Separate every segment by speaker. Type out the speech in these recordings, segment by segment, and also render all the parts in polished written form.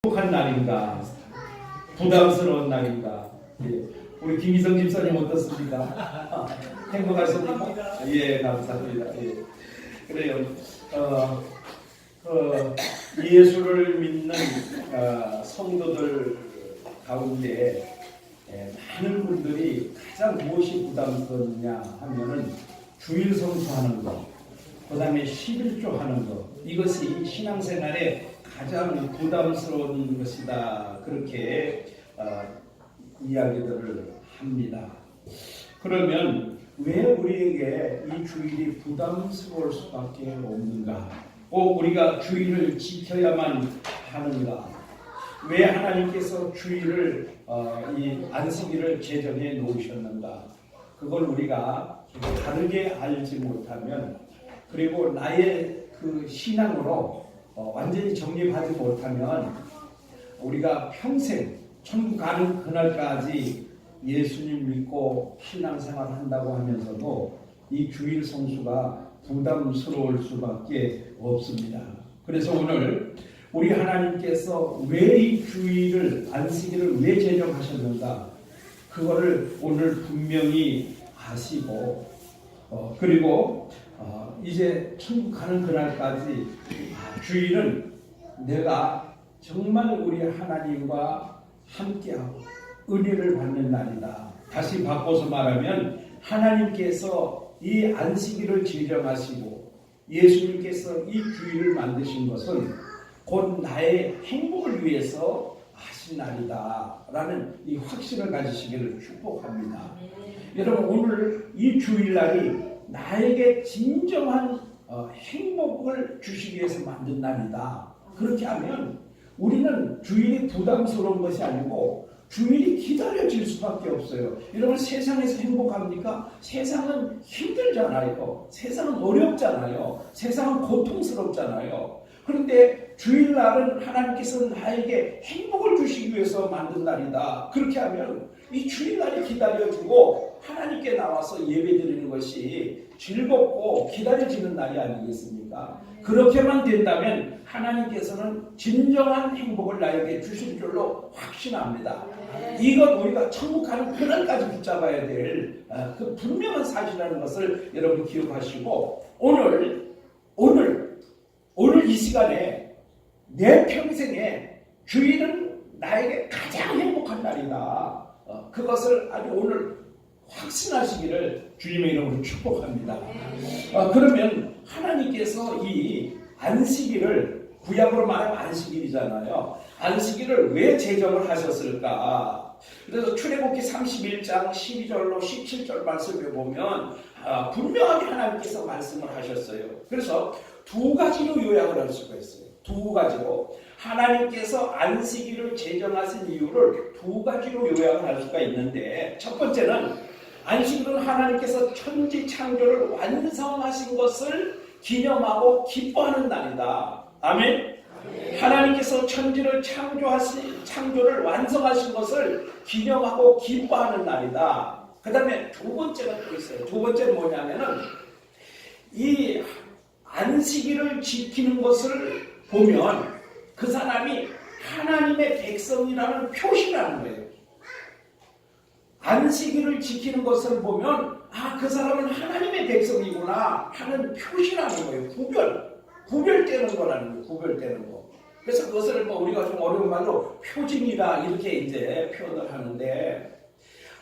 Speaker 1: 행복한 날인가? 부담스러운 날인가? 예. 우리 김희성 집사님 어떻습니까? 행복하십니까? 예, 감사합니다. 예. 그래요. 예수를 믿는 성도들 가운데 많은 분들이 가장 무엇이 부담스럽냐 하면은 주일 성수하는 것, 그 다음에 11조 하는 것, 이것이 신앙생활에 가장 부담스러운 것이다. 그렇게 이야기들을 합니다. 그러면 왜 우리에게 이 주일이 부담스러울 수밖에 없는가? 꼭 우리가 주일을 지켜야만 하는가? 왜 하나님께서 주일을 이 안식일을 제정해 놓으셨는가? 그걸 우리가 다르게 알지 못하면, 그리고 나의 그 신앙으로 완전히 정립하지 못하면 우리가 평생 천국 가는 그날까지 예수님 믿고 신앙생활 한다고 하면서도 이 주일 성수가 부담스러울 수밖에 없습니다. 그래서 오늘 우리 하나님께서 왜 이 주일을 안식일을 왜 제정하셨는가, 그거를 오늘 분명히 아시고 그리고 이제 천국 가는 그날까지 주일은 내가 정말 우리 하나님과 함께하고 은혜를 받는 날이다. 다시 바꿔서 말하면 하나님께서 이 안식일을 제정하시고 예수님께서 이 주일을 만드신 것은 곧 나의 행복을 위해서 하신 날이다 라는 이 확신을 가지시기를 축복합니다. 여러분, 오늘 이 주일날이 나에게 진정한 행복을 주시기 위해서 만든 날이다. 그렇게 하면 우리는 주일이 부담스러운 것이 아니고 주일이 기다려질 수밖에 없어요. 여러분, 세상에서 행복합니까? 세상은 힘들잖아요. 세상은 어렵잖아요. 세상은 고통스럽잖아요. 그런데 주일날은 하나님께서 나에게 행복을 주시기 위해서 만든 날이다. 그렇게 하면 이 주일날이 기다려지고 하나님께 나와서 예배드리는 것이 즐겁고 기다려지는 날이 아니겠습니까? 그렇게만 된다면 하나님께서는 진정한 행복을 나에게 주실 줄로 확신합니다. 이건 우리가 천국 가는 그날까지 붙잡아야 될 그 분명한 사실이라는 것을 여러분 기억하시고, 오늘 이 시간에 내 평생에 주일은 나에게 가장 행복한 날이다. 그것을 아주 오늘 확신하시기를 주님의 이름으로 축복합니다. 그러면 하나님께서 이 안식일을, 구약으로 말하면 안식일이잖아요. 안식일을 왜 제정을 하셨을까? 그래서 출애굽기 31장 12절로 17절 말씀을 보면 분명하게 하나님께서 말씀을 하셨어요. 그래서 두 가지로 요약을 할 수가 있어요. 두 가지로 하나님께서 안식일을 제정하신 이유를 두 가지로 요약을 할 수가 있는데, 첫 번째는 안식일은 하나님께서 천지 창조를 완성하신 것을 기념하고 기뻐하는 날이다. 아멘. 하나님께서 천지를 창조를 완성하신 것을 기념하고 기뻐하는 날이다. 그 다음에 두 번째가 또 있어요. 두 번째는 뭐냐면은 이 안식일을 지키는 것을 보면 그 사람이 하나님의 백성이라는 표시라는 거예요. 안식일을 지키는 것을 보면 그 사람은 하나님의 백성이구나 하는 표시라는 거예요. 구별되는 거라는 거예요. 구별되는 거. 그래서 그것을 우리가 좀 어려운 말로 표징이다 이렇게 이제 표현을 하는데,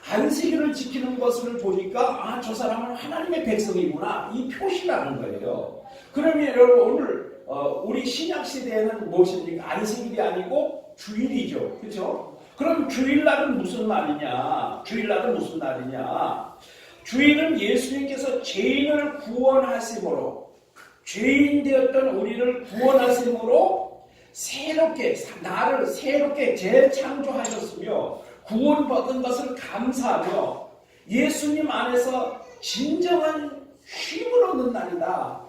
Speaker 1: 안식일을 지키는 것을 보니까 저 사람은 하나님의 백성이구나, 이 표시라는 거예요. 그러면 여러분, 오늘 우리 신약 시대에는 무엇입니까? 안식일이 아니고 주일이죠. 그렇죠? 그럼 주일날은 무슨 날이냐? 주일은 예수님께서 죄인을 구원하심으로, 죄인 되었던 우리를 구원하심으로 나를 새롭게 재창조하셨으며 구원받은 것을 감사하며 예수님 안에서 진정한 쉼을 얻는 날이다.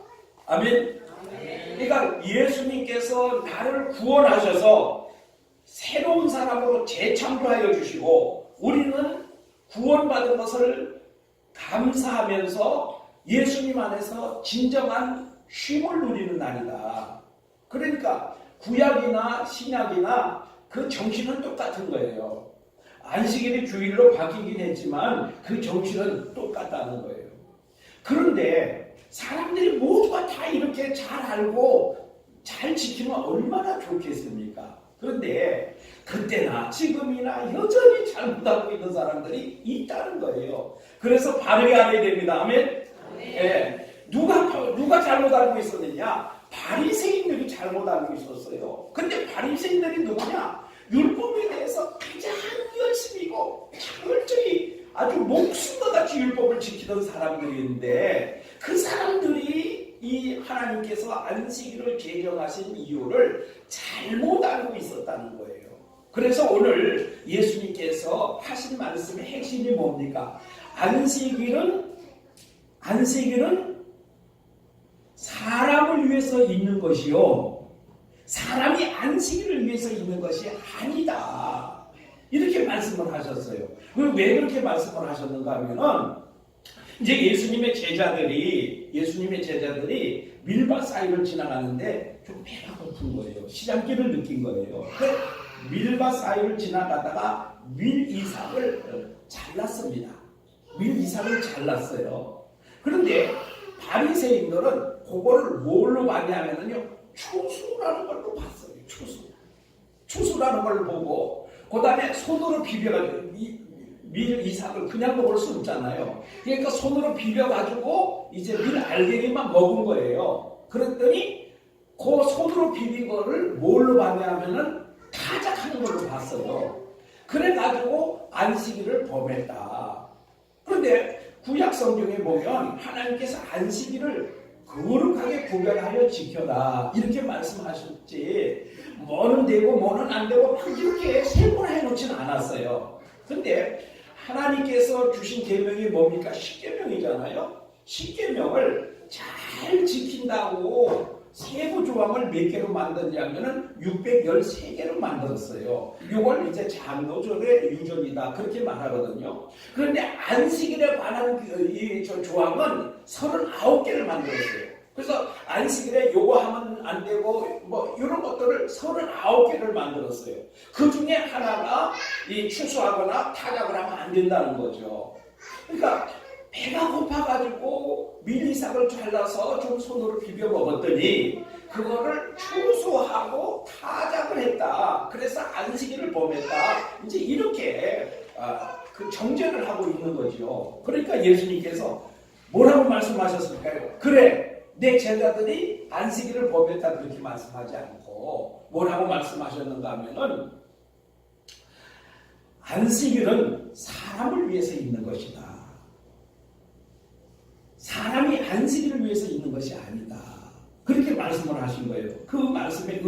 Speaker 1: 아멘. 그러니까 예수님께서 나를 구원하셔서 새로운 사람으로 재창조하여 주시고, 우리는 구원받은 것을 감사하면서 예수님 안에서 진정한 쉼을 누리는 날이다. 그러니까 구약이나 신약이나 그 정신은 똑같은 거예요. 안식일이 주일로 바뀌긴 했지만 그 정신은 똑같다는 거예요. 그런데 사람들이 모두가 다 이렇게 잘 알고 잘 지키면 얼마나 좋겠습니까? 그런데 그때나 지금이나 여전히 잘못하고 있는 사람들이 있다는 거예요. 그래서 바르게 알아야 됩니다. 아멘? 네. 누가 잘못 알고 있었느냐? 바리새인들이 잘못 알고 있었어요. 근데 바리새인들이 누구냐? 율법에 대해서 가장 열심히고 철저히 아주 목숨과 같이 율법을 지키던 사람들인데 그 사람들이 이 하나님께서 안식일을 제정하신 이유를 잘못 알고 있었다는 거예요. 그래서 오늘 예수님께서 하신 말씀의 핵심이 뭡니까? 안식일은 사람을 위해서 있는 것이요, 사람이 안식일을 위해서 있는 것이 아니다. 이렇게 말씀을 하셨어요. 왜 그렇게 말씀을 하셨는가 하면은 이제 예수님의 제자들이 밀밭 사이를 지나가는데 좀 배가 고픈 거예요. 시장길을 느낀 거예요. 밀밭 사이를 지나가다가 밀이삭을 잘랐습니다. 밀이삭을 잘랐어요. 그런데 바리새인들은 그거를 뭘로 봤냐면요, 추수라는 걸로 봤어요. 추수라는 걸 보고 그 다음에 손으로 비벼가지고 밀이삭을 그냥 먹을 수 없잖아요. 그러니까 손으로 비벼가지고 이제 밀 알갱이만 먹은 거예요. 그랬더니 그 손으로 비빈 거를 뭘로 봤냐면은 타작하는 걸로 봤어요. 그래가지고 안식일을 범했다. 그런데 구약 성경에 보면 하나님께서 안식일을 거룩하게 구별하여 지켜라 이렇게 말씀하셨지, 뭐는 되고 뭐는 안 되고 막 이렇게 세분해 놓지는 않았어요. 근데 하나님께서 주신 계명이 뭡니까? 십계명이잖아요. 십계명을 잘 지킨다고 세부 조항을 몇 개로 만들냐면은 613개로 만들었어요. 이걸 이제 장로절의 유전이다 그렇게 말하거든요. 그런데 안식일에 관한 이 조항은 39개를 만들었어요. 그래서 안식일에 요거 하면 안 되고 뭐 이런 것들을 39개를 만들었어요. 그 중에 하나가 이 추수하거나 타작을 하면 안 된다는 거죠. 그러니까 배가 고파가지고 밀이삭을 잘라서 좀 손으로 비벼 먹었더니 그거를 추수하고 타작을 했다. 그래서 안식일을 범했다. 이제 이렇게 그 정죄를 하고 있는 거죠. 그러니까 예수님께서 뭐라고 말씀하셨을까요? 그래, 내 제자들이 안식일을 범했다 그렇게 말씀하지 않고 뭐라고 말씀하셨는가 하면은 안식일은 사람을 위해서 있는 것이다. 사람이 안식일을 위해서 있는 것이 아니다. 그렇게 말씀을 하신 거예요. 그 말씀의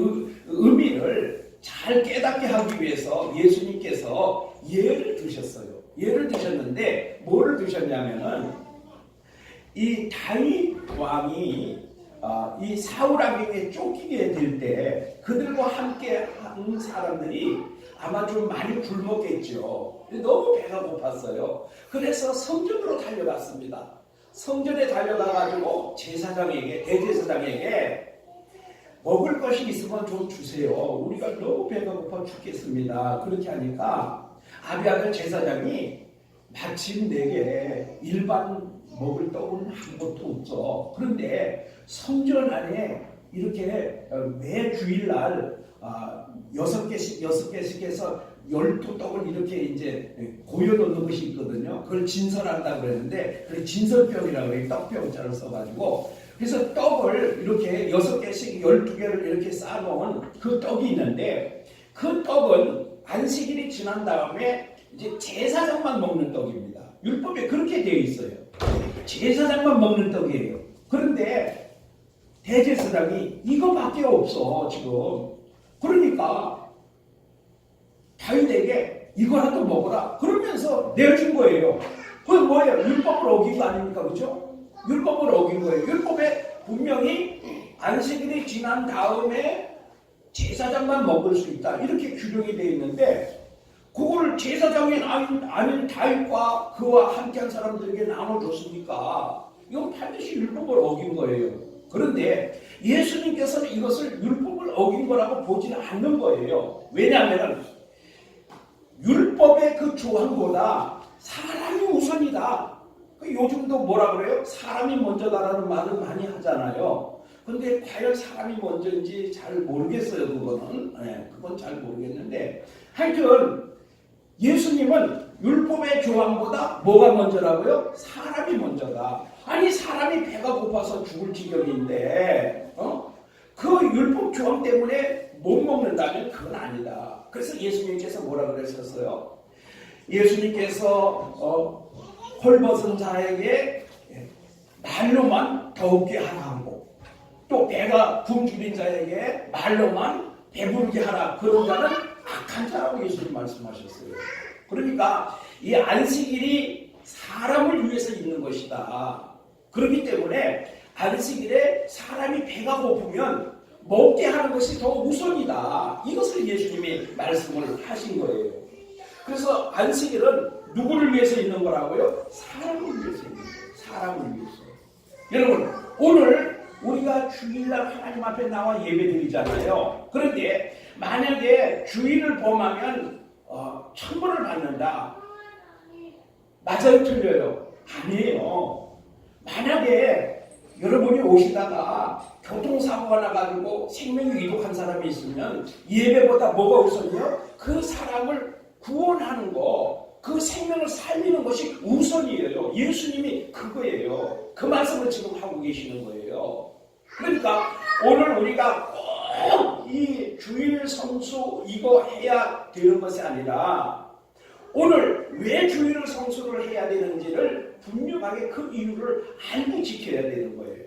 Speaker 1: 의미를 잘 깨닫게 하기 위해서 예수님께서 예를 드셨어요. 예를 드셨는데 뭐를 드셨냐면은 이 다윗 왕이 이 사울 왕에게 쫓기게 될 때 그들과 함께 한 사람들이 아마 좀 많이 굶었겠죠. 너무 배가 고팠어요. 그래서 성전으로 달려갔습니다. 성전에 달려가가지고 대제사장에게 먹을 것이 있으면 좀 주세요. 우리가 너무 배가 고파 죽겠습니다. 그렇게 하니까 아비아들 제사장이 마침 내게 일반 먹을 떡은 아무것도 없어. 그런데 성전 안에 이렇게 매 주일날 6개씩 해서 12떡을 이렇게 이제 고여놓는 것이 있거든요. 그걸 진설한다고 그랬는데, 그 진설병이라고 해요. 떡병자를 써가지고. 그래서 떡을 이렇게 6개씩 12개를 이렇게 쌓아놓은 그 떡이 있는데, 그 떡은 안식일이 지난 다음에 이제 제사장만 먹는 떡입니다. 율법에 그렇게 되어 있어요. 제사장만 먹는 떡이에요. 그런데 대제사장이 이거밖에 없어 지금. 그러니까 다윗에게 이거라도 먹어라 그러면서 내준 거예요. 그건 뭐예요? 율법을 어긴 거 아닙니까? 그죠? 율법을 어긴 거예요. 율법에 분명히 안식일이 지난 다음에 제사장만 먹을 수 있다 이렇게 규정이 되어 있는데, 그걸 제사장이 아닌 다윗과 그와 함께한 사람들에게 나눠줬으니까 이건 반드시 율법을 어긴 거예요. 그런데 예수님께서는 이것을 율법을 어긴 거라고 보지는 않는 거예요. 왜냐하면 율법의 그 조항보다 사람이 우선이다. 요즘도 뭐라 그래요? 사람이 먼저다라는 말을 많이 하잖아요. 근데 과연 사람이 먼저인지 잘 모르겠어요. 그거는. 그건 잘 모르겠는데 하여튼 예수님은 율법의 조항보다 뭐가 먼저라고요? 사람이 먼저다. 아니 사람이 배가 고파서 죽을 지경인데 그 율법 조항 때문에 못 먹는다면 그건 아니다. 그래서 예수님께서 뭐라 그러셨어요? 예수님께서 헐벗은 자에게 말로만 더욱게 하라 하고 또 배가 굶주린 자에게 말로만 배부르게 하라. 그런 자는 악한 자라고 예수님 말씀하셨어요. 그러니까 이 안식일이 사람을 위해서 있는 것이다. 그렇기 때문에 안식일에 사람이 배가 고프면 먹게 하는 것이 더 우선이다. 이것을 예수님이 말씀을 하신 거예요. 그래서 안식일은 누구를 위해서 있는 거라고요? 사람을 위해서 있는 거예요. 사람을 위해서. 여러분 오늘 우리가 주일날 하나님 앞에 나와 예배드리잖아요. 그런데 만약에 주일을 범하면 천벌을 받는다. 맞아요? 틀려요? 아니에요. 만약에 여러분이 오시다가 교통사고가 나가지고 생명이 위독한 사람이 있으면 예배보다 뭐가 우선이요? 그 사람을 구원하는 거, 그 생명을 살리는 것이 우선이에요. 예수님이 그거예요. 그 말씀을 지금 하고 계시는 거예요. 그러니까 오늘 우리가 꼭 이 주일 성수 이거 해야 되는 것이 아니라 오늘 왜 주일을 성수를 해야 되는지를 분명하게 그 이유를 알고 지켜야 되는 거예요.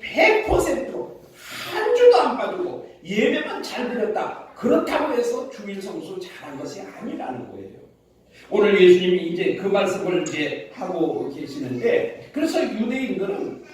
Speaker 1: 100% 한 주도 안 빠지고 예배만 잘 드렸다. 그렇다고 해서 주일 성수 잘한 것이 아니라는 거예요. 오늘 예수님이 이제 그 말씀을 이제 하고 계시는데 그래서 유대인들은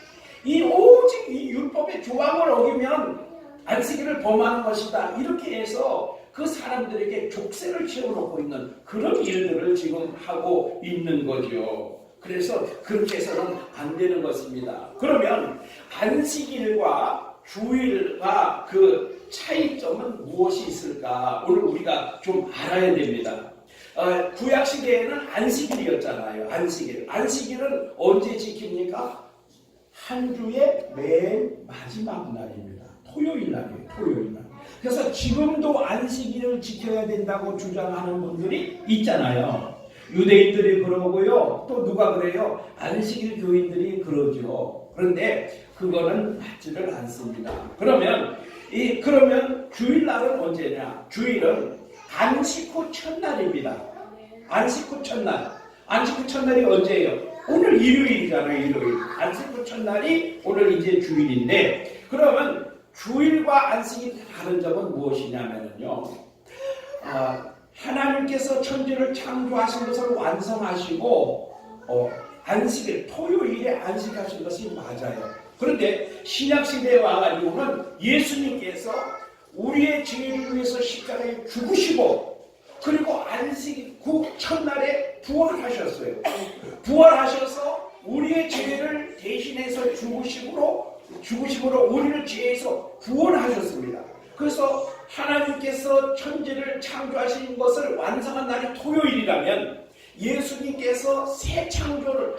Speaker 1: 이 오직 이 율법의 조항을 어기면 안식일을 범하는 것이다. 이렇게 해서 그 사람들에게 족쇄를 채워놓고 있는 그런 일들을 지금 하고 있는 거죠. 그래서 그렇게 해서는 안 되는 것입니다. 그러면 안식일과 주일과 그 차이점은 무엇이 있을까? 오늘 우리가 좀 알아야 됩니다. 구약시대에는 안식일이었잖아요. 안식일은 언제 지킵니까? 한 주의 맨 마지막 날입니다. 토요일 날이에요. 토요일 날. 그래서 지금도 안식일을 지켜야 된다고 주장하는 분들이 있잖아요. 유대인들이 그러고요. 또 누가 그래요? 안식일 교인들이 그러죠. 그런데 그거는 맞지를 않습니다. 그러면 주일날은 언제냐? 주일은 안식 후 첫날입니다. 안식 후 첫날. 안식 후 첫날이 언제예요? 오늘 일요일이잖아요. 일요일. 안식 후 첫날이 오늘 이제 주일인데 그러면 주일과 안식이 다른 점은 무엇이냐면요. 하나님께서 천지를 창조하신 것을 완성하시고 안식일, 토요일에 안식하신 것이 맞아요. 그런데 신약시대에 와가지고는 예수님께서 우리의 죄를 위해서 십자가에 죽으시고 그리고 안식 후 첫날에 부활하셨어요. 부활하셔서 우리의 죄를 대신해서 죽으심으로 우리를 죄에서 구원하셨습니다. 그래서 하나님께서 천지를 창조하신 것을 완성한 날이 토요일이라면 예수님께서 재창조를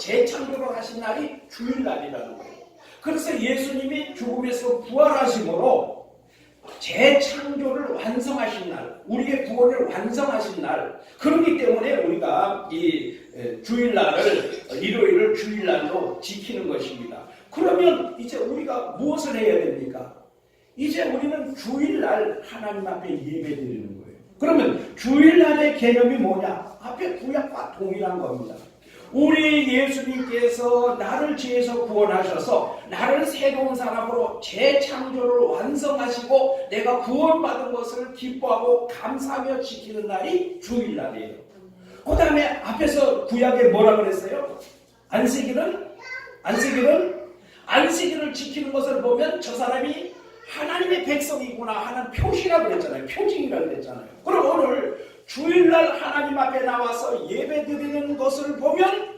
Speaker 1: 하신 날이 주일날이라는 거예요. 그래서 예수님이 죽음에서 부활하심으로 재창조를 완성하신 날, 우리의 구원을 완성하신 날. 그렇기 때문에 우리가 이 주일날을, 일요일을 주일날로 지키는 것입니다. 그러면 이제 우리가 무엇을 해야 됩니까? 이제 우리는 주일날 하나님 앞에 예배드리는 거예요. 그러면 주일날의 개념이 뭐냐? 앞에 구약과 동일한 겁니다. 우리 예수님께서 나를 죄에서 구원하셔서 나를 새로운 사람으로 재창조를 완성하시고 내가 구원받은 것을 기뻐하고 감사하며 지키는 날이 주일날이에요. 그 다음에 앞에서 구약에 뭐라 그랬어요? 안식일을 지키는 것을 보면 저 사람이 하나님의 백성이구나 하는 표시라고 그랬잖아요. 표징이라고 그랬잖아요. 그럼 오늘 주일날 하나님 앞에 나와서 예배드리는 것을 보면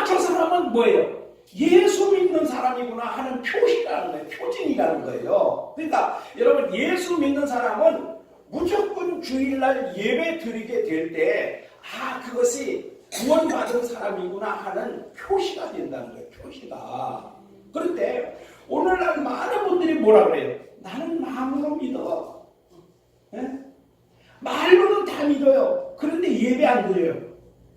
Speaker 1: 저 사람은 뭐예요? 예수 믿는 믿는 사람이구나 하는 표시라는 거예요. 표징이라는 거예요. 그러니까 여러분 예수 믿는 사람은 무조건 주일날 예배 드리게 될 때 그것이 구원받은 사람이구나 하는 표시가 된다는 거예요. 표시가. 그런데 오늘날 많은 분들이 뭐라 그래요? 나는 마음으로 믿어. 예? 말로는 다 믿어요. 그런데 예배 안 드려요.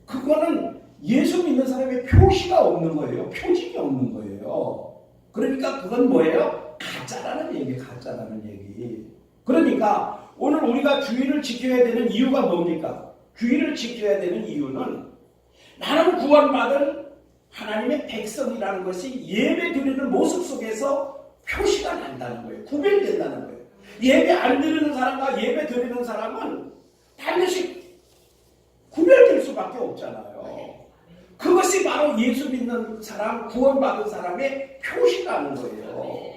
Speaker 1: 그거는 예수 믿는 사람의 표시가 없는 거예요. 표징이 없는 거예요. 그러니까 그건 뭐예요? 가짜라는 얘기, 가짜라는 얘기. 그러니까 오늘 우리가 주일을 지켜야 되는 이유가 뭡니까? 주일을 지켜야 되는 이유는 나는 구원받은 하나님의 백성이라는 것이 예배 드리는 모습 속에서 표시가 난다는 거예요. 구별된다는 거예요. 예배 안 드리는 사람과 예배 드리는 사람은 반드시 구별될 수밖에 없잖아요. 그것이 바로 예수 믿는 사람, 구원받은 사람의 표시라는 거예요.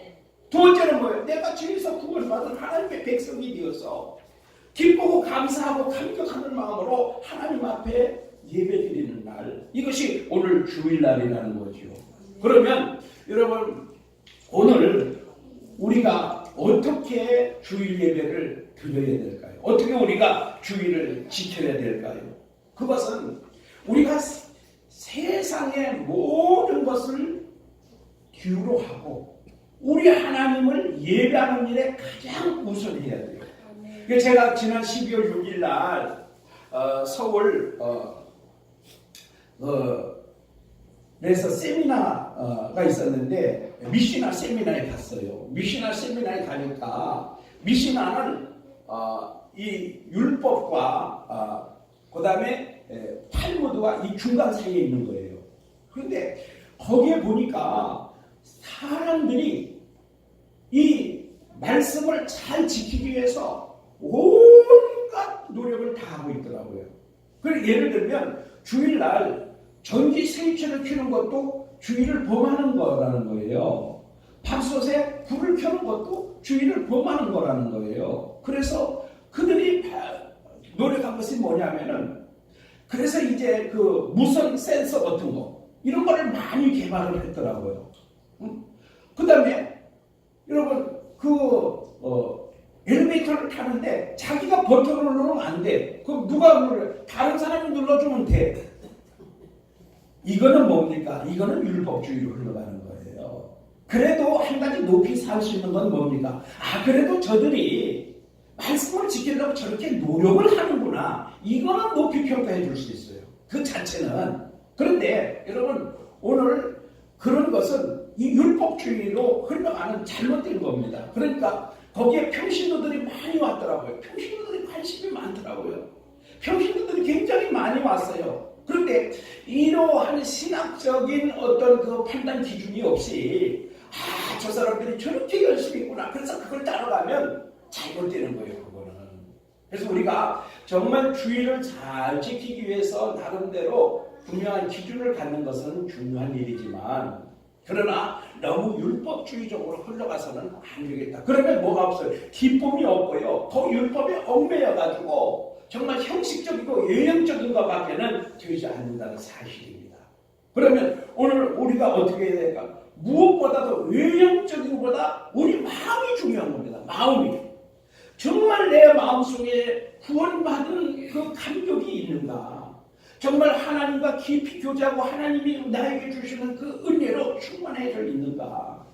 Speaker 1: 두 번째는 뭐예요? 내가 주에서 구원받은 하나님의 백성이 되어서 기쁘고 감사하고 감격하는 마음으로 하나님 앞에 예배드리는 날, 이것이 오늘 주일날이라는 거죠. 그러면 여러분 오늘 우리가 어떻게 주일 예배를 드려야 될까요? 어떻게 우리가 주일을 지켜야 될까요? 그것은 우리가 세상의 모든 것을 뒤로 하고 우리 하나님을 예배하는 일에 가장 우선해야 돼요. 제가 지난 12월 6일 날 서울 그래서 세미나가 있었는데 미시나 세미나에 갔어요. 미시나 세미나에 가니까 미시나는 이 율법과 그 다음에 탈무드와 이 중간 사이에 있는 거예요. 그런데 거기에 보니까 사람들이 이 말씀을 잘 지키기 위해서 온갖 노력을 다 하고 있더라고요. 그래서 예를 들면 주일날 전기 스위치를 켜는 것도 주일을 범하는 거라는 거예요. 밥솥에 불을 켜는 것도 주일을 범하는 거라는 거예요. 그래서 그들이 노력한 것이 뭐냐면은 그래서 이제 그 무선 센서 같은 거 이런 거를 많이 개발을 했더라고요. 그 다음에 여러분 엘리베이터를 타는데 자기가 버튼을 누르면 안 돼. 그럼 누가 눌러? 다른 사람이 눌러주면 돼. 이거는 뭡니까? 이거는 율법주의로 흘러가는 거예요. 그래도 한 가지 높이 살 수 있는 건 뭡니까? 그래도 저들이 말씀을 지키려고 저렇게 노력을 하는구나. 이거는 높이 평가해 줄 수 있어요. 그 자체는. 그런데 여러분 오늘 그런 것은 이 율법주의로 흘러가는 잘못된 겁니다. 그러니까 거기에 평신도들이 많이 왔더라고요. 평신도들이 관심이 많더라고요. 평신도들이 굉장히 많이 왔어요. 그런데 이러한 신학적인 어떤 그 판단 기준이 없이 저 사람들이 저렇게 열심히 있구나. 그래서 그걸 따라가면 잘못되는 거예요. 그거는. 그래서 우리가 정말 주의를 잘 지키기 위해서 나름대로 분명한 기준을 갖는 것은 중요한 일이지만 그러나 너무 율법주의적으로 흘러가서는 안 되겠다. 그러면 뭐가 없어요? 기쁨이 없고요. 그 율법에 얽매여가지고 정말 형식적이고 외형적인 것밖에는 되지 않는다는 사실입니다. 그러면 오늘 우리가 어떻게 해야 될까? 무엇보다도 외형적인 것보다 우리 마음이 중요한 겁니다. 마음이. 정말 내 마음속에 구원받은 그 감격이 있는가? 정말 하나님과 깊이 교제하고 하나님이 나에게 주시는 그 은혜로 충만해져 있는가?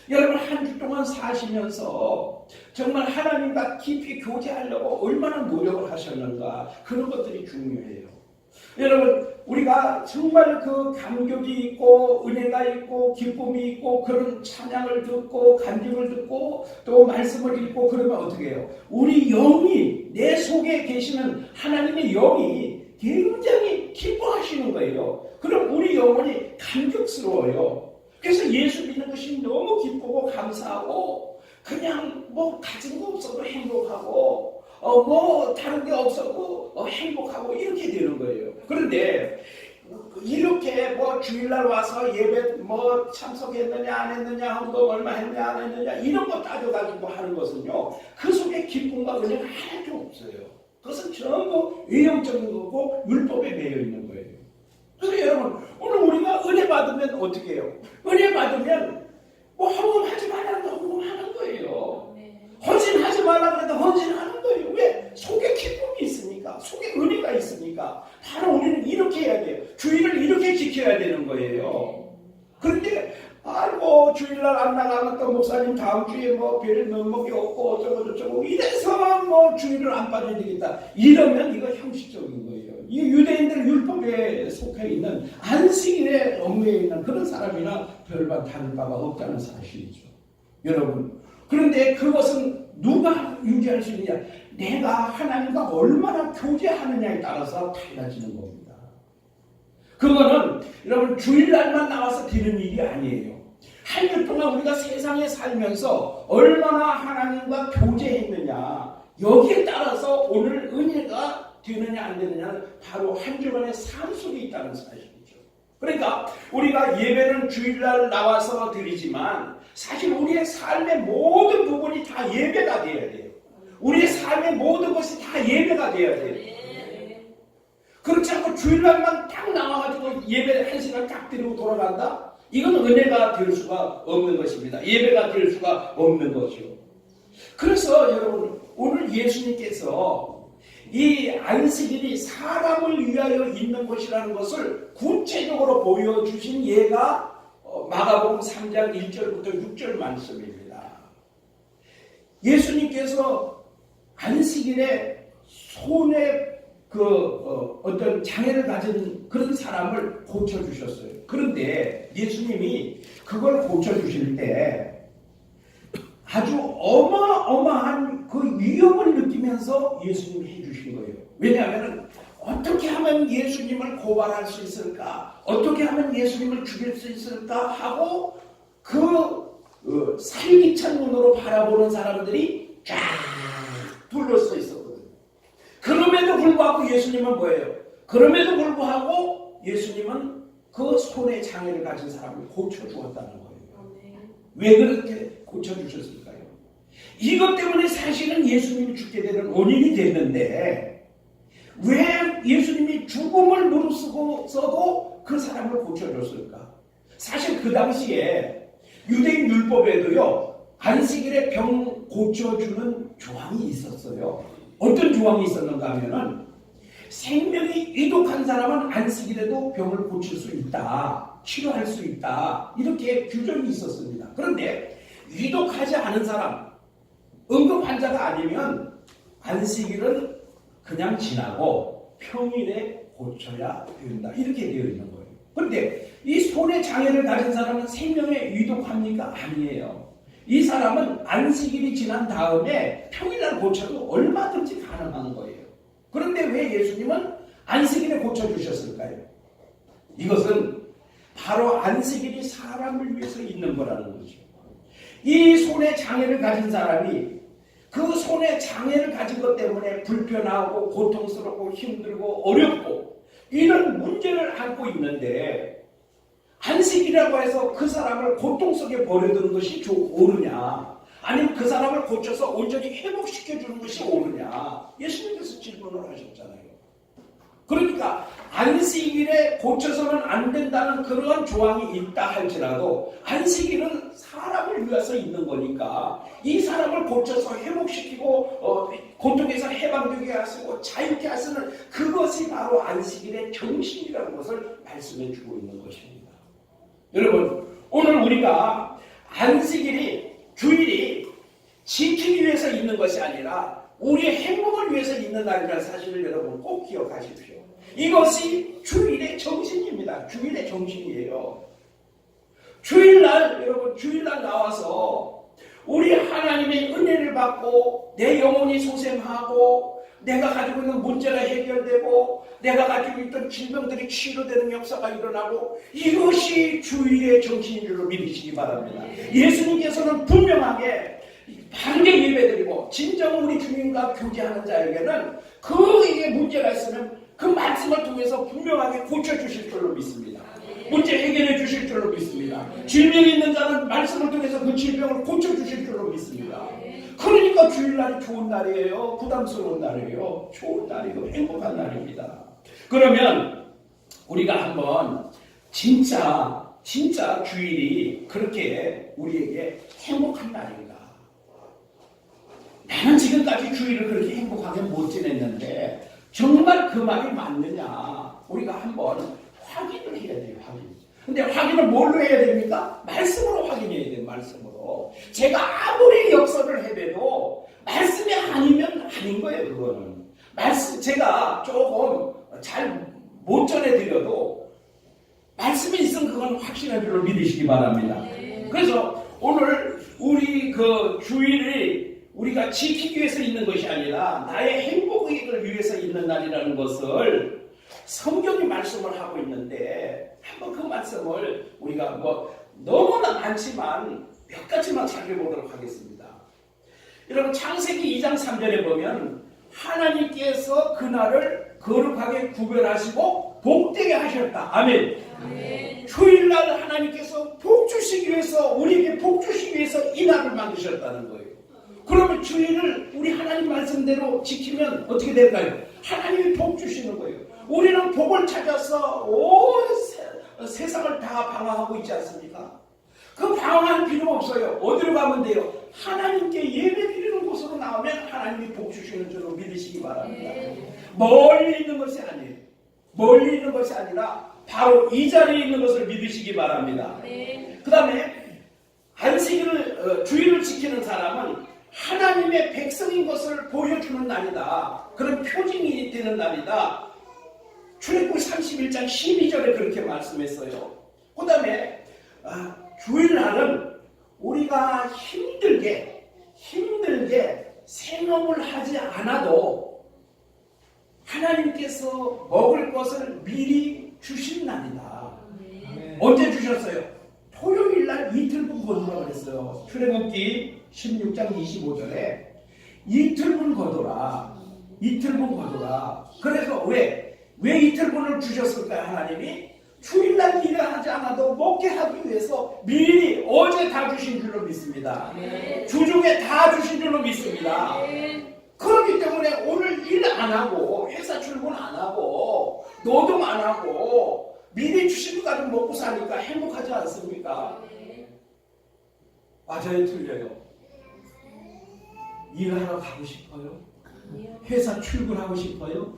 Speaker 1: 여러분 한 주 동안 사시면서 정말 하나님과 깊이 교제하려고 얼마나 노력을 하셨는가? 그런 것들이 중요해요. 여러분 우리가 정말 그 감격이 있고 은혜가 있고 기쁨이 있고 그런 찬양을 듣고 간증을 듣고 또 말씀을 읽고 그러면 어떻게 해요? 우리 영이 내 속에 계시는 하나님의 영이 굉장히 기뻐하시는 거예요. 그럼 우리 영혼이 감격스러워요. 그래서 예수 믿는 것이 너무 기쁘고 감사하고 그냥 뭐 가진 거 없어도 행복하고 뭐 다른 게 없어도 행복하고 이렇게 되는 거예요. 그런데 이렇게 뭐 주일날 와서 예배 뭐 참석했느냐 안 했느냐 헌금 얼마 했느냐 안 했느냐 이런 거 따져가지고 하는 것은요 그 속에 기쁨과 은혜가 하나도 없어요. 그것은 전부 외형적인 거고 율법에 매여 있는 거예요. 그래서 여러분 오늘 우리가 은혜 받으면 어떻게 해요? 은혜 받으면 뭐 헌금하지 말라는 거 헌금하는 거예요. 헌신하지 말라고 해도 헌신하는 거예요. 왜? 속에 기쁨이 있으니까, 속에 은혜가 있으니까. 바로 우리는 이렇게 해야 돼요. 주일을 이렇게 지켜야 되는 거예요. 그런데 아이고 주일날 안 나가면 또 목사님 다음 주에 뭐 별 면목이 없고 어쩌고 저쩌고 이래서 뭐 주일을 안 빠져야 되겠다. 이러면 이거 형식적인 거예요. 이 유대인들 율법에 속해 있는 안식일의 업무에 있는 그런 사람이나 별반 다를 바가 없다는 사실이죠. 여러분, 그런데 그것은 누가 유지할 수 있느냐? 내가 하나님과 얼마나 교제하느냐에 따라서 달라지는 겁니다. 그거는 여러분 주일날만 나와서 되는 일이 아니에요. 한 주 동안 우리가 세상에 살면서 얼마나 하나님과 교제했느냐, 여기에 따라서 오늘 은혜가 되느냐 안 되느냐는 바로 한 주간의 삶 속에 있다는 사실이죠. 그러니까 우리가 예배는 주일날 나와서 드리지만 사실 우리의 삶의 모든 부분이 다 예배가 되어야 돼요. 우리의 삶의 모든 것이 다 예배가 되어야 돼요. 그렇지 않고 주일날만 딱 나와가지고 예배 한 시간 딱 드리고 돌아간다? 이건 은혜가 될 수가 없는 것입니다. 예배가 될 수가 없는 거죠. 그래서 여러분 오늘 예수님께서 이 안식일이 사람을 위하여 있는 것이라는 것을 구체적으로 보여주신 예가 마가복음 3장 1절부터 6절 말씀입니다. 예수님께서 안식일에 손에 어떤 장애를 가진 그런 사람을 고쳐주셨어요. 그런데 예수님이 그걸 고쳐주실 때 아주 어마어마한 그 위험을 느끼면서 예수님이 해주신 거예요. 왜냐하면 어떻게 하면 예수님을 고발할 수 있을까? 어떻게 하면 예수님을 죽일 수 있을까? 하고 살기찬 눈으로 바라보는 사람들이 쫙 둘러서 있었거든요. 그럼에도 불구하고 예수님은 뭐예요? 그럼에도 불구하고 예수님은 그 손에 장애를 가진 사람을 고쳐주었다는 거예요. 왜 그렇게 고쳐주셨을까요? 이것 때문에 사실은 예수님이 죽게 되는 원인이 됐는데 왜 예수님이 죽음을 무릅쓰고서도 그 사람을 고쳐줬을까? 사실 그 당시에 유대인 율법에도요 안식일에 병 고쳐주는 조항이 있었어요. 어떤 조항이 있었는가 하면은 생명이 위독한 사람은 안식일에도 병을 고칠 수 있다, 치료할 수 있다, 이렇게 규정이 있었습니다. 그런데 위독하지 않은 사람, 응급 환자가 아니면 안식일은 그냥 지나고 평일에 고쳐야 된다, 이렇게 되어 있는 거예요. 그런데 이 손에 장애를 가진 사람은 생명에 위독합니까? 아니에요. 이 사람은 안식일이 지난 다음에 평일날 고쳐도 얼마든지 가능한 거예요. 그런데 왜 예수님은 안식일에 고쳐주셨을까요? 이것은 바로 안식일이 사람을 위해서 있는 거라는 거죠. 이 손에 장애를 가진 사람이 그 손에 장애를 가진 것 때문에 불편하고 고통스럽고 힘들고 어렵고 이런 문제를 안고 있는데 안식이라고 해서 그 사람을 고통 속에 버려두는 것이 옳으냐? 아니면 그 사람을 고쳐서 온전히 회복시켜주는 것이 옳으냐? 예수님께서 질문을 하셨잖아요. 그러니까 안식일에 고쳐서는 안 된다는 그러한 조항이 있다 할지라도 안식일은 사람을 위해서 있는 거니까 이 사람을 고쳐서 회복시키고 고통에서 해방되게 하시고 자유케 하시는 그것이 바로 안식일의 정신이라는 것을 말씀해 주고 있는 것입니다. 여러분, 오늘 우리가 안식일이 주일이 지키기 위해서 있는 것이 아니라 우리의 행복을 위해서 있는 날이라는 사실을 여러분 꼭 기억하십시오. 이것이 주일의 정신입니다. 주일의 정신이에요. 주일날 여러분 주일날 나와서 우리 하나님의 은혜를 받고 내 영혼이 소생하고 내가 가지고 있는 문제가 해결되고 내가 가지고 있던 질병들이 치료되는 역사가 일어나고 이것이 주일의 정신인 줄로 믿으시기 바랍니다. 예수님께서는 분명하게 바르게 예배드리고 진정 우리 주님과 교제하는 자에게는 그에게 문제가 있으면 그 말씀을 통해서 분명하게 고쳐주실 줄로 믿습니다. 문제 해결해 주실 줄로 믿습니다. 질병이 있는 자는 말씀을 통해서 그 질병을 고쳐주실 줄로 믿습니다. 그러니까 주일날이 좋은 날이에요. 부담스러운 날이에요. 좋은 날이에요. 행복한 날입니다. 그러면 우리가 한번 진짜 주일이 그렇게 우리에게 행복한 날인가? 나는 지금까지 주일을 그렇게 행복하게 못 지냈는데 정말 그 말이 맞느냐? 우리가 한번 확인을 해야 돼요. 근데 확인을 뭘로 해야 됩니까? 말씀으로 확인해야 돼요. 말씀으로. 제가 아무리 역설을 해도 말씀이 아니면 아닌 거예요. 그거는. 말씀 제가 조금 잘 못 전해드려도 말씀이 있으면 그건 확신한 줄로 믿으시기 바랍니다. 그래서 오늘 우리 그 주일을 우리가 지키기 위해서 있는 것이 아니라 나의 행복을 위해서 있는 날이라는 것을 성경이 말씀을 하고 있는데 한번 그 말씀을 우리가 너무나 많지만 몇 가지만 살펴보도록 하겠습니다. 여러분 창세기 2장 3절에 보면 하나님께서 그날을 거룩하게 구별하시고 복되게 하셨다. 아멘. 주일날 하나님께서 복 주시기 위해서 우리에게 복 주시기 위해서 이 날을 만드셨다는 거예요. 그러면 주일을 우리 하나님 말씀대로 지키면 어떻게 될까요? 하나님이 복 주시는 거예요. 우리는 복을 찾아서 온 세상을 다 방황하고 있지 않습니까? 그 방황할 필요 없어요. 어디로 가면 돼요? 하나님께 예배드리는 곳으로 나오면 하나님이 복 주시는 줄로 믿으시기 바랍니다. 멀리 있는 것이 아니에요. 멀리 있는 것이 아니라 바로 이 자리에 있는 것을 믿으시기 바랍니다. 그 다음에 안식일을 주일을 지키는 사람은 하나님의 백성인 것을 보여주는 날이다. 그런 표징이 되는 날이다. 출애굽기 31장 12절에 그렇게 말씀했어요. 그 다음에 주일날은 우리가 힘들게 생업을 하지 않아도 하나님께서 먹을 것을 미리 주신 날이다. 언제 주셨어요? 토요일날 이틀분 거두라 그랬어요. 출애굽기 16장 25절에 이틀분 거둬라. 그래서 왜 이틀분을 주셨을까요? 하나님이 주일날 일을 하지 않아도 먹게 하기 위해서 미리 어제 다 주신 줄로 믿습니다. 주중에 다 주신 줄로 믿습니다. 그렇기 때문에 오늘 일 안 하고 회사 출근 안 하고 노동 안 하고 미리 주신 것 가지고 먹고 사니까 행복하지 않습니까? 맞아요, 틀려요? 일하러 가고 싶어요? 회사 출근하고 싶어요?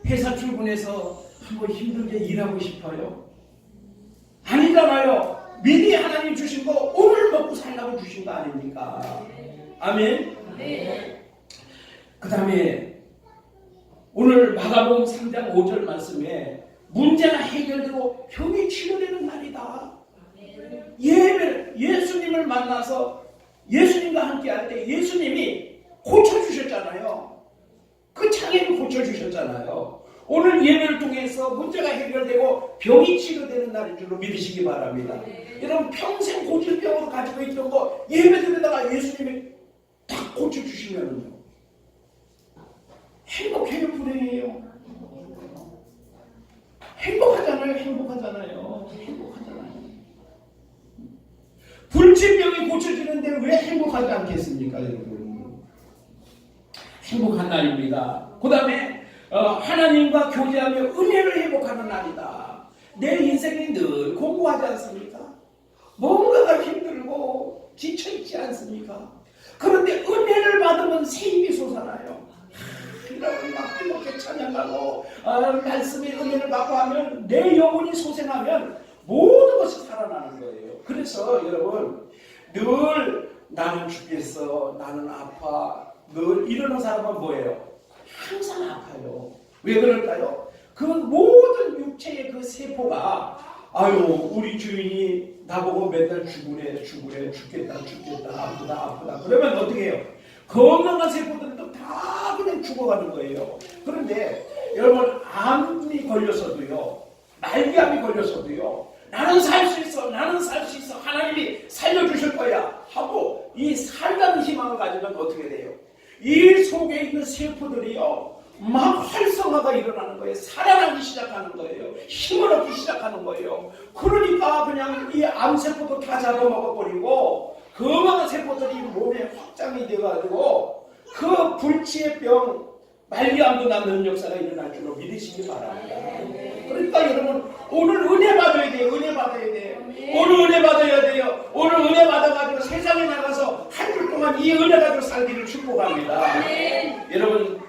Speaker 1: 회사 출근해서 한번 힘들게 일하고 싶어요? 아니잖아요. 미리 하나님 주신 거 오늘 먹고 살라고 주신 거 아닙니까? 아멘? 그 다음에 오늘 마가복음 3장 5절 말씀에 문제가 해결되고 병이 치료되는 날이다. 예수님을 만나서 예수님과 함께 할 때 예수님이 고쳐주셨잖아요. 그 장애를 고쳐주셨잖아요. 오늘 예배를 통해서 문제가 해결되고 병이 치료되는 날인 줄로 믿으시기 바랍니다. 여러분 평생 고질병으로 가지고 있던 거 예배 드리다가 예수님이 딱 고쳐주시면요 행복해요, 불행해요? 행복하잖아요. 불치병이 고쳐지는데 왜 행복하지 않겠습니까, 여러분? 행복한 날입니다. 그 다음에 하나님과 교제하며 은혜를 회복하는 날이다. 내 인생이 늘 공부하지 않습니까? 뭔가가 힘들고 지쳐있지 않습니까? 그런데 은혜를 받으면 새 힘이 솟아나요. 이렇게 막 뜨겁게 찬양하고 말씀의 은혜를 받고 하면 내 영혼이 소생하면 모든 것이 살아나는 거예요. 그래서 여러분 늘 나는 죽겠어, 나는 아파, 늘 이러는 사람은 뭐예요? 항상 아파요. 왜 그럴까요? 그 모든 육체의 그 세포가 우리 주인이 나보고 맨날 죽겠다 아프다 그러면 어떻게 해요? 건강한 세포들도 다 그냥 죽어가는 거예요. 그런데 여러분 암이 걸려서도요, 말기암이 걸려서도요, 나는 살 수 있어 하나님이 살려주실 거야 하고 이 살다는 희망을 가지면 어떻게 돼요? 이 속에 있는 세포들이요 막 활성화가 일어나는 거예요. 살아나기 시작하는 거예요. 힘을 얻기 시작하는 거예요. 그러니까 그냥 이 암세포도 다 잡아먹어버리고 건강한 세포들이 몸에 확장이 돼가지고 그 불치의 병 말기암도 낳는 역사가 일어날 줄로 믿으시기 바랍니다. 그러니까 여러분 오늘 은혜 받아야 돼요. 은혜 받아야 돼요. 오늘 은혜 받아야 돼요. 오늘 은혜 받아가지고 세상에 나가서 한 주 동안 이 은혜 가지고 살기를 축복합니다. 여러분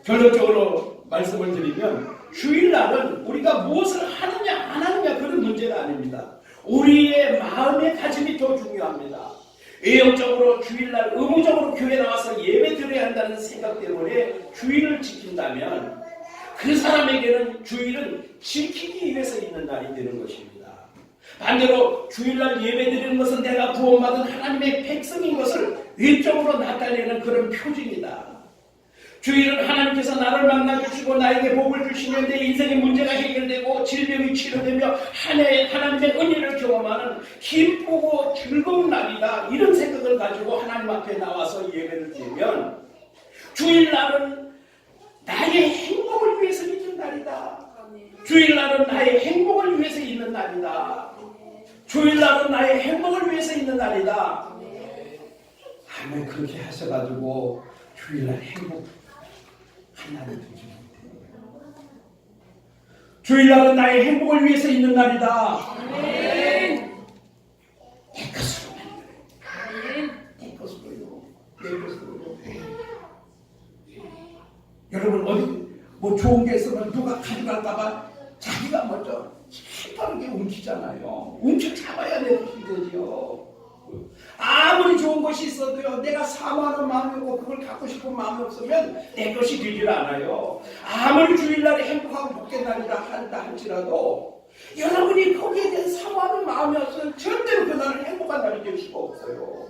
Speaker 1: 결론적으로 말씀을 드리면 주일날은 우리가 무엇을 하느냐 안 하느냐 그런 문제가 아닙니다. 우리의 마음의 가짐이 더 중요합니다. 외형적으로 주일날 의무적으로 교회 나와서 예배 드려야 한다는 생각 때문에 주일을 지킨다면 그 사람에게는 주일은 지키기 위해서 있는 날이 되는 것입니다. 반대로 주일날 예배 드리는 것은 내가 구원받은 하나님의 백성인 것을 외적으로 나타내는 그런 표징이다. 주일은 하나님께서 나를 만나주시고 나에게 복을 주시면 내 인생의 문제가 해결되고 질병이 치료되며 하나님의 은혜를 경험하는 기쁘고 즐거운 날이다. 이런 생각을 가지고 하나님 앞에 나와서 예배를 드리면 주일날은 나의 행복을 위해서 있는 날이다. 주일날은 나의 행복을 위해서 있는 날이다. 주일날은 나의 행복을 위해서 있는 날이다. 아멘. 그렇게 하셔가지고 주일날 행복 하나님 되지 못해요. 주일날은 나의 행복을 위해서 있는 날이다. 아멘. 내 것으로 만들어. 내 것으로요. 내 것으로요. 여러분 어디 뭐 좋은 게 있으면 누가 가져갈까봐 자기가 먼저 빠르게 움키잖아요. 움켜 잡아야 내 것이 되죠. 아무리 좋은 것이 있어도요 내가 사모하는 마음이고 그걸 갖고 싶은 마음이 없으면 내 것이 되질 않아요. 아무리 주일날에 행복하고 복된 날이라 한다 할지라도 여러분이 거기에 대한 사모하는 마음이 없으면 절대로 그날은 행복한 날이 될 수가 없어요.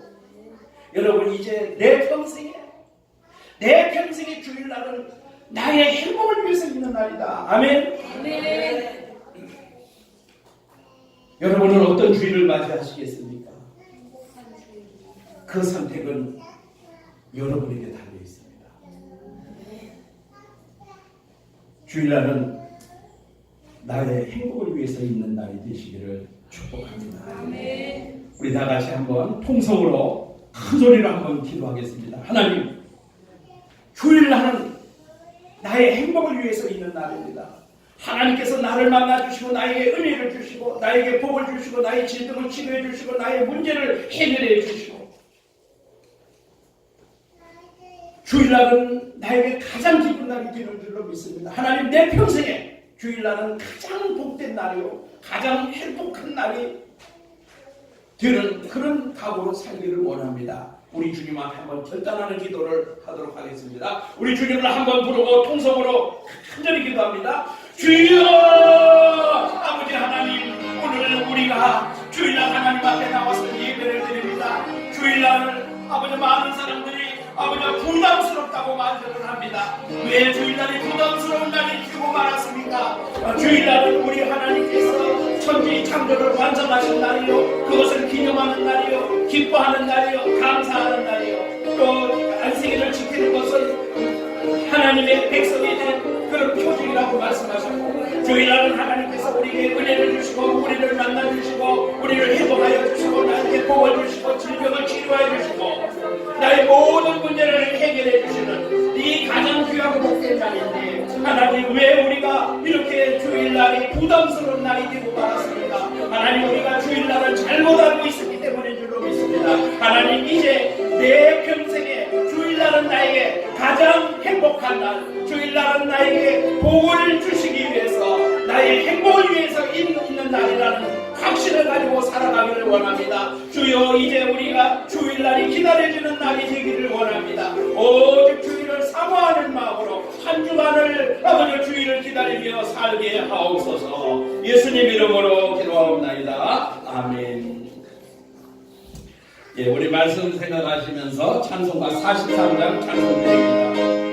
Speaker 1: 여러분 이제 내 평생의 주일날은 나의 행복을 위해서 있는 날이다. 아멘. 아멘. 여러분은 어떤 주일을 맞이하시겠습니까? 그 선택은 여러분에게 달려 있습니다. 주일날은 나의 행복을 위해서 있는 날이 되시기를 축복합니다. 아멘. 우리 다 같이 한번 통성으로 큰 소리로 한번 기도하겠습니다. 하나님, 주일날은 나의 행복을 위해서 있는 날입니다. 하나님께서 나를 만나주시고 나에게 은혜를 주시고 나에게 복을 주시고 나의 질병을 치료해 주시고 나의 문제를 해결해 주시고 주일날은 나에게 가장 기쁜 날이 되는 줄로 믿습니다. 하나님 내 평생에 주일날은 가장 복된 날이요 가장 행복한 날이 되는 그런 각오로 살기를 원합니다. 우리 주님 앞에 한번 결단하는 기도를 하도록 하겠습니다. 우리 주님을 한번 부르고 통성으로 간절히 기도합니다. 주여 아버지 하나님, 오늘 우리가 주일날 하나님 앞에 나와서 예배를 드립니다. 주일날 아버지 많은 사람들이 아버지 부담스럽다고 말을 합니다. 왜 주일날이 부담스러운 날이 되고 말았습니까? 주일날은 우리 하나님께서 천지 창조를 완성하신 날이요 그것을 기념하는 날이요 기뻐하는 날이요 감사하는 날이요 또 안식일을 지키는 것은 하나님의 백성에 대한 그런 표징이라고 말씀하셨고 주일날은 하나님께서 우리에게 은혜를 주시고 우리를 만나주시고 우리를 회복하여 주시고 나에게 복을 주시고 질병을 치료해 주시고 나의 모든 문제를 해결해 주시는 이 가장 귀하고 복된 날인데 하나님 왜 우리가 이렇게 주일날이 부담스러운 날이 되고 말았습니까? 하나님 우리가 주일날을 잘못 알고 있었기 때문인 줄로 믿습니다. 하나님 이제 내 평생에 주일날은 나에게 가장 행복한 날 주일날은 나에게 복을 주시기 위해서 나의 행복을 위해서 있는 날이라는 확신을 가지고 살아가기를 원합니다. 주여 이제 우리가 주일날이 기다려지는 날이 되기를 원합니다. 오직 주일을 사모하는 마음으로 한 주간을 아버지 주일을 기다리며 살게 하옵소서. 예수님 이름으로 기도하옵나이다. 아멘. 예, 우리 말씀 생각하시면서 찬송가 43장 찬송 드립니다.